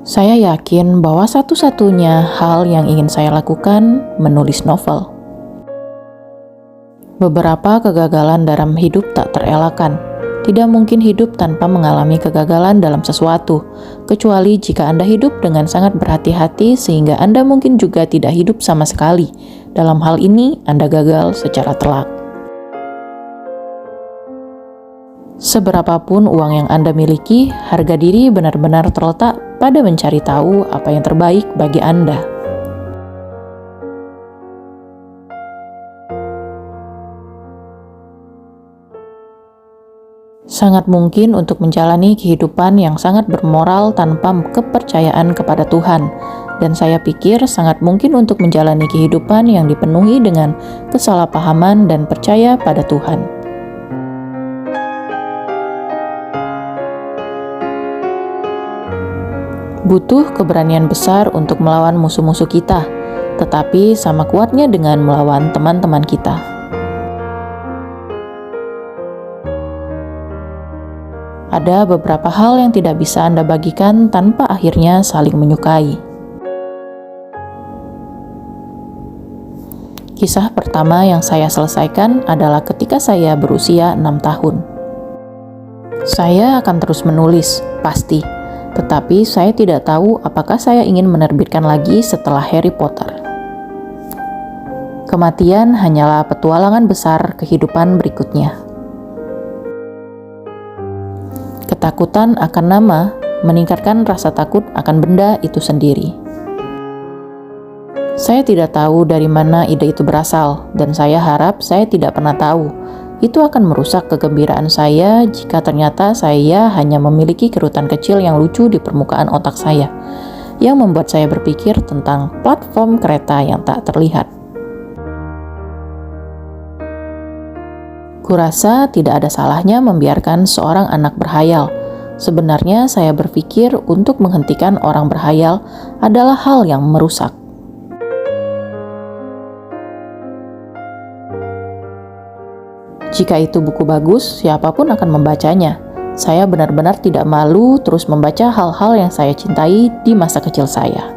Saya yakin bahwa satu-satunya hal yang ingin saya lakukan menulis novel. Beberapa kegagalan dalam hidup tak terelakkan. Tidak mungkin hidup tanpa mengalami kegagalan dalam sesuatu, kecuali jika Anda hidup dengan sangat berhati-hati sehingga Anda mungkin juga tidak hidup sama sekali. Dalam hal ini, Anda gagal secara telak. Seberapapun uang yang Anda miliki, harga diri benar-benar terletak pada mencari tahu apa yang terbaik bagi Anda. Sangat mungkin untuk menjalani kehidupan yang sangat bermoral tanpa kepercayaan kepada Tuhan, dan saya pikir sangat mungkin untuk menjalani kehidupan yang dipenuhi dengan kesalahpahaman dan percaya pada Tuhan. Butuh keberanian besar untuk melawan musuh-musuh kita, tetapi sama kuatnya dengan melawan teman-teman kita. Ada beberapa hal yang tidak bisa Anda bagikan tanpa akhirnya saling menyukai. Kisah pertama yang saya selesaikan adalah ketika saya berusia 6 tahun. Saya akan terus menulis, pasti. Tetapi saya tidak tahu apakah saya ingin menerbitkan lagi setelah Harry Potter. Kematian hanyalah petualangan besar kehidupan berikutnya. Ketakutan akan nama meningkatkan rasa takut akan benda itu sendiri. Saya tidak tahu dari mana ide itu berasal, dan saya harap saya tidak pernah tahu. Itu akan merusak kegembiraan saya jika ternyata saya hanya memiliki kerutan kecil yang lucu di permukaan otak saya, yang membuat saya berpikir tentang platform kereta yang tak terlihat. Kurasa tidak ada salahnya membiarkan seorang anak berhayal. Sebenarnya saya berpikir untuk menghentikan orang berhayal adalah hal yang merusak. Jika itu buku bagus, siapapun akan membacanya. Saya benar-benar tidak malu terus membaca hal-hal yang saya cintai di masa kecil saya.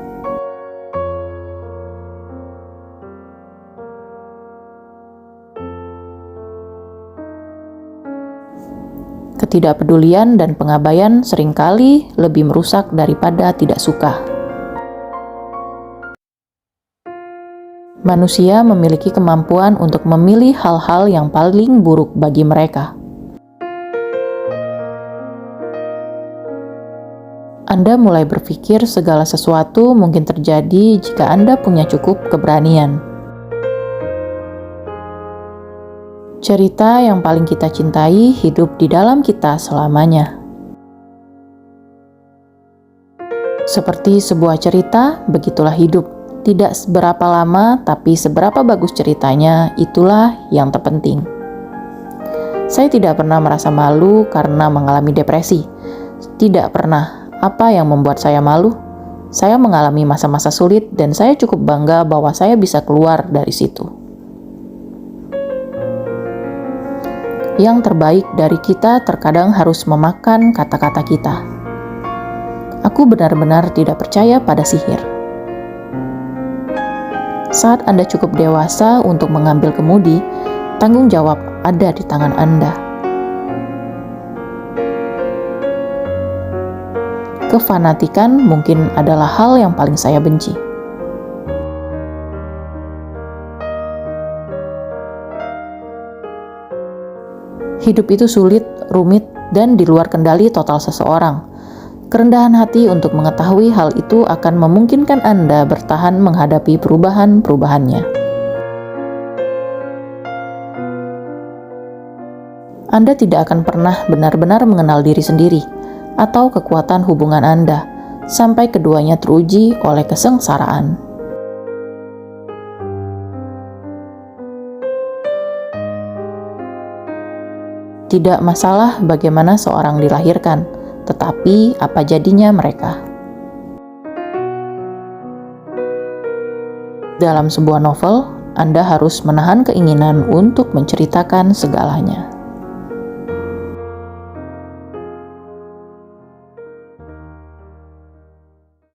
Ketidakpedulian dan pengabaian seringkali lebih merusak daripada tidak suka. Manusia memiliki kemampuan untuk memilih hal-hal yang paling buruk bagi mereka. Anda mulai berpikir segala sesuatu mungkin terjadi jika Anda punya cukup keberanian. Cerita yang paling kita cintai hidup di dalam kita selamanya. Seperti sebuah cerita, begitulah hidup. Tidak seberapa lama, tapi seberapa bagus ceritanya, itulah yang terpenting. Saya tidak pernah merasa malu karena mengalami depresi. Tidak pernah. Apa yang membuat saya malu? Saya mengalami masa-masa sulit dan saya cukup bangga bahwa saya bisa keluar dari situ. Yang terbaik dari kita terkadang harus memakan kata-kata kita. Aku benar-benar tidak percaya pada sihir. Saat Anda cukup dewasa untuk mengambil kemudi, tanggung jawab ada di tangan Anda. Kefanatikan mungkin adalah hal yang paling saya benci. Hidup itu sulit, rumit, dan di luar kendali total seseorang. Kerendahan hati untuk mengetahui hal itu akan memungkinkan Anda bertahan menghadapi perubahan-perubahannya. Anda tidak akan pernah benar-benar mengenal diri sendiri atau kekuatan hubungan Anda sampai keduanya teruji oleh kesengsaraan. Tidak masalah bagaimana seorang dilahirkan, tetapi apa jadinya mereka. Dalam sebuah novel, Anda harus menahan keinginan untuk menceritakan segalanya.